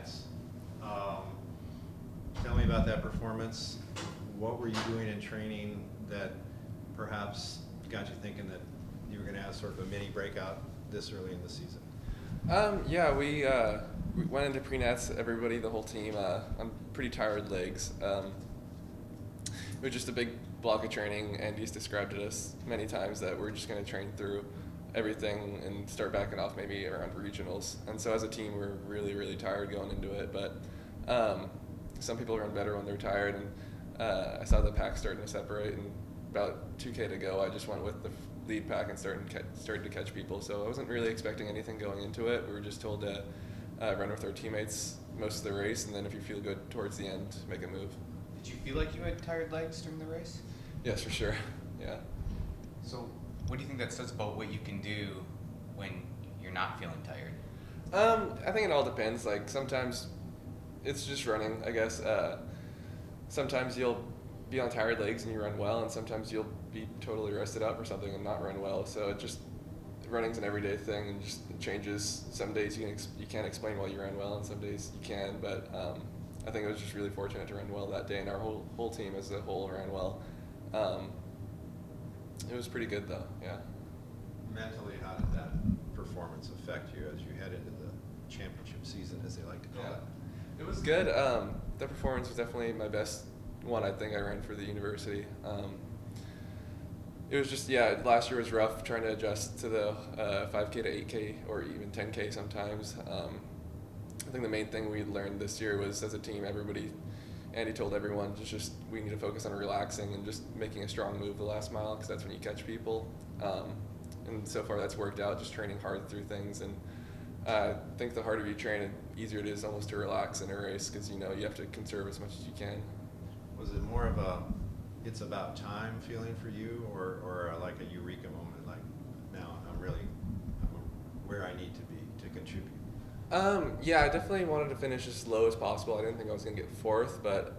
PreNats. Tell me about that performance. What were you doing in training that perhaps got you thinking that you were going to have sort of a mini breakout this early in the season? Yeah, we went into PreNats, everybody, the whole team, on pretty tired legs. It was just a big block of training. Andy's described it us many times that we're just going to train through everything and start backing off maybe around regionals. And so as a team, we're really, really tired going into it. But some people run better when they're tired. And I saw the pack starting to separate. And about 2K to go, I just went with the lead pack and started to catch people. So I wasn't really expecting anything going into it. We were just told to run with our teammates most of the race. And then if you feel good towards the end, make a move. Did you feel like you had tired legs during the race? Yes, for sure. Yeah. So what do you think that says about what you can do when you're not feeling tired? I think it all depends. Like sometimes it's just running, I guess. Sometimes you'll be on tired legs and you run well, and sometimes you'll be totally rested up or something and not run well. So it just running's an everyday thing and just changes. Some days you can't explain why you ran well, and some days you can. But I think it was just really fortunate to run well that day, and our whole team as a whole ran well. It was pretty good though, yeah. Mentally, how did that performance affect you as you head into the championship season, as they like to call it? It was good. The performance was definitely my best one I think I ran for the university. It was just, last year was rough trying to adjust to the 5K to 8K or even 10K sometimes. I think the main thing we learned this year was, as a team, Andy told everyone we need to focus on relaxing and just making a strong move the last mile, because that's when you catch people. And so far that's worked out, just training hard through things. And I think the harder you train, the easier it is almost to relax in a race, because you have to conserve as much as you can. Was it more of a it's about time feeling for you, or like a eureka moment, like now I'm where I need to be to contribute? I definitely wanted to finish as low as possible. I didn't think I was going to get fourth, but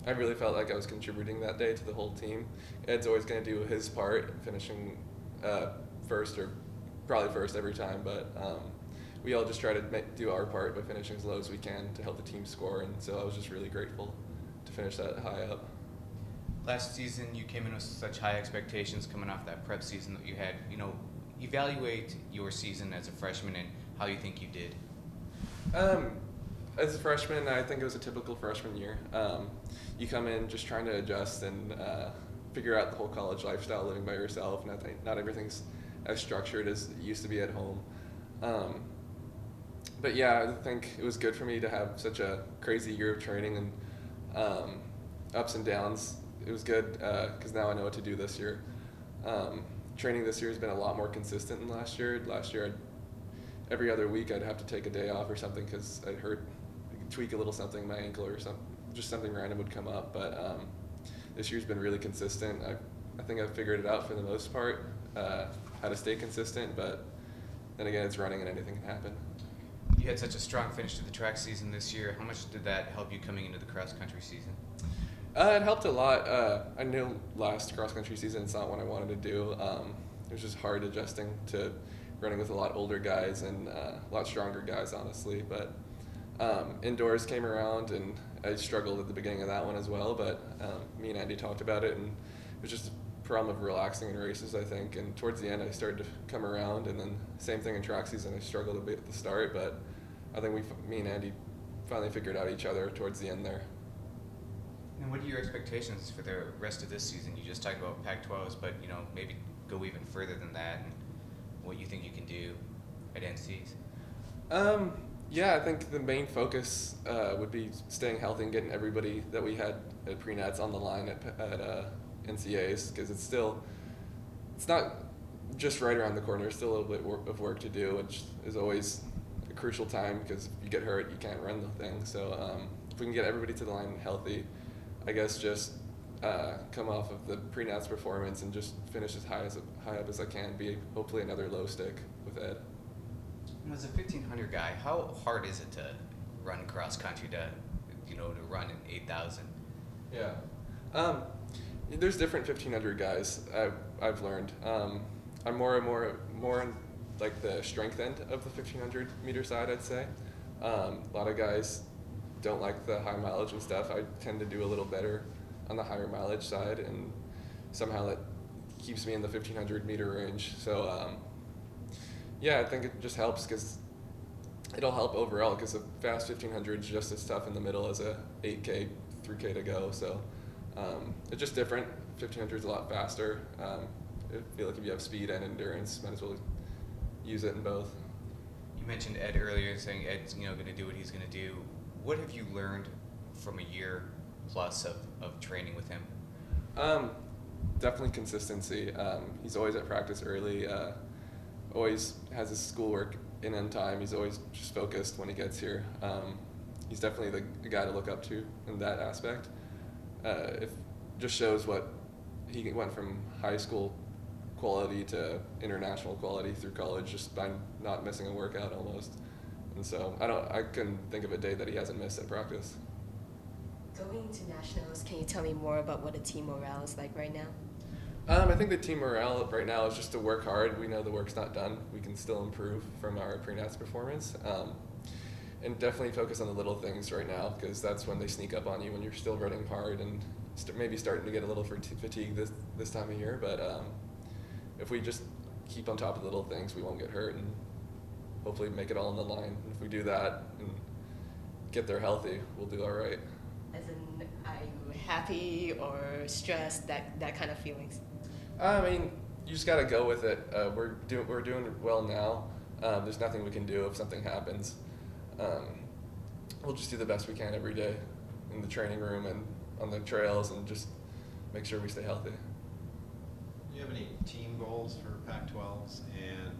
I really felt like I was contributing that day to the whole team. Ed's always going to do his part, finishing first or probably first every time, but we all just try to do our part by finishing as low as we can to help the team score, and so I was just really grateful to finish that high up. Last season, you came in with such high expectations coming off that prep season that you had. Evaluate your season as a freshman and how you think you did. As a freshman, I think it was a typical freshman year. You come in just trying to adjust and figure out the whole college lifestyle, living by yourself. Not everything's as structured as it used to be at home. But I think it was good for me to have such a crazy year of training and ups and downs. It was good because now I know what to do this year. Training this year has been a lot more consistent than last year. Last year, every other week I'd have to take a day off or something because I'd tweak a little something in my ankle or just something random would come up. But this year's been really consistent. I think I've figured it out for the most part, how to stay consistent, but then again, it's running and anything can happen. You had such a strong finish to the track season this year. How much did that help you coming into the cross-country season? It helped a lot. I knew last cross-country season it's not what I wanted to do. It was just hard adjusting to running with a lot older guys and a lot stronger guys, honestly. But indoors came around, and I struggled at the beginning of that one as well. But me and Andy talked about it, and it was just a problem of relaxing in races, I think. And towards the end, I started to come around, and then same thing in track season. I struggled a bit at the start, but I think me and Andy finally figured out each other towards the end there. And what are your expectations for the rest of this season? You just talked about Pac-12s, but maybe go even further than that, and what you think you can do at NCs. I think the main focus would be staying healthy and getting everybody that we had at PreNats on the line at NCAs, because it's not just right around the corner. There's still a little bit of work to do, which is always a crucial time, because if you get hurt, you can't run the thing. So if we can get everybody to the line healthy, I guess just come off of the PreNats performance and just finish as high up as I can, be hopefully another low stick with Ed. As a 1500 guy, how hard is it to run cross country to run an 8,000? Yeah. There's different 1500 guys I've learned. I'm more in like the strength end of the 1500 meter side, I'd say. A lot of guys don't like the high mileage and stuff. I tend to do a little better on the higher mileage side, and somehow that keeps me in the 1500 meter range. So yeah, I think it just helps because it'll help overall, because a fast 1500 is just as tough in the middle as a 8K, 3K to go. So it's just different. 1500 is a lot faster. I feel like if you have speed and endurance, might as well use it in both. You mentioned Ed earlier, saying Ed's going to do what he's going to do. What have you learned from a year plus of training with him? Definitely consistency. He's always at practice early. Always has his schoolwork in on time. He's always just focused when he gets here. He's definitely the guy to look up to in that aspect. It just shows what he went from high school quality to international quality through college just by not missing a workout almost. And so I couldn't think of a day that he hasn't missed at practice. Going to nationals, can you tell me more about what the team morale is like right now? I think the team morale right now is just to work hard. We know the work's not done. We can still improve from our PreNationals performance. And definitely focus on the little things right now, because that's when they sneak up on you when you're still running hard and maybe starting to get a little fatigue this time of year. But if we just keep on top of the little things, we won't get hurt and hopefully make it all on the line. And if we do that and get there healthy, we'll do all right. As in, are you happy or stressed, that kind of feelings? I mean, you just got to go with it. We're doing well now. There's nothing we can do if something happens. We'll just do the best we can every day in the training room and on the trails, and just make sure we stay healthy. Do you have any team goals for Pac-12s, and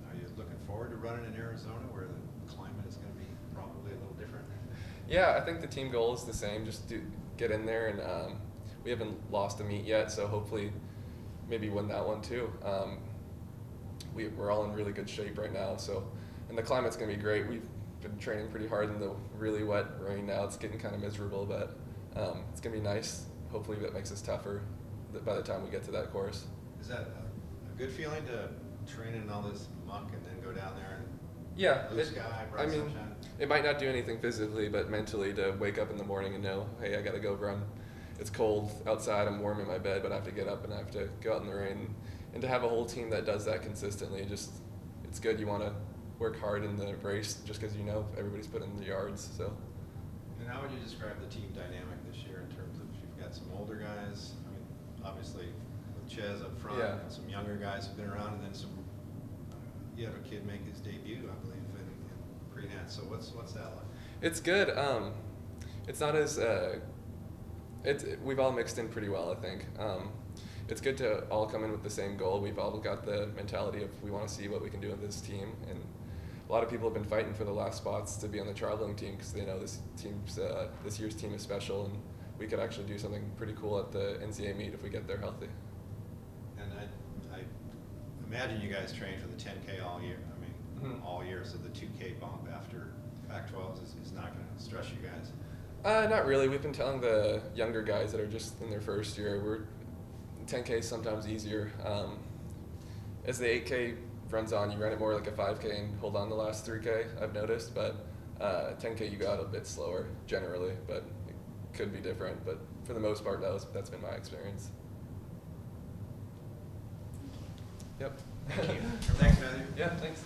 are you looking forward to running in Arizona, where the climate is going to be probably a little different? Yeah, I think the team goal is the same. Just get in there, and we haven't lost a meet yet, so hopefully maybe win that one too. We're all in really good shape right now, so, and the climate's going to be great. We've been training pretty hard in the really wet rain now. It's getting kind of miserable, but it's going to be nice. Hopefully that makes us tougher by the time we get to that course. Is that a good feeling to train in all this muck and then go down there and Yeah, blue sky, bright sunshine? it might not do anything physically, but mentally, to wake up in the morning and know, hey, I got to go run. It's cold outside, I'm warm in my bed, but I have to get up and I have to go out in the rain. And to have a whole team that does that consistently, it's good. You want to work hard in the race just because you know everybody's put in the yards. So. And how would you describe the team dynamic this year in terms of, you've got some older guys, I mean, obviously with Ches up front, Yeah. and some younger guys who've been around, and then some, you have a kid make his debut, I believe, in pre-nat. So what's that like? It's good. It's not as we've all mixed in pretty well, I think. It's good to all come in with the same goal. We've all got the mentality of we want to see what we can do with this team, and a lot of people have been fighting for the last spots to be on the traveling team because they know this year's team is special, and we could actually do something pretty cool at the NCAA meet if we get there healthy. And I imagine you guys train for the 10K all year. I mean, all year, so the 2K bump after Pac-12s is not going to stress you guys. Not really. We've been telling the younger guys that are just in their first year, 10K is sometimes easier. As the 8K runs on, you run it more like a 5K and hold on the last 3K, I've noticed, but 10K you go out a bit slower generally, but it could be different. But for the most part, that's been my experience. Yep. Thank you. Thanks, Matthew. Yeah, thanks.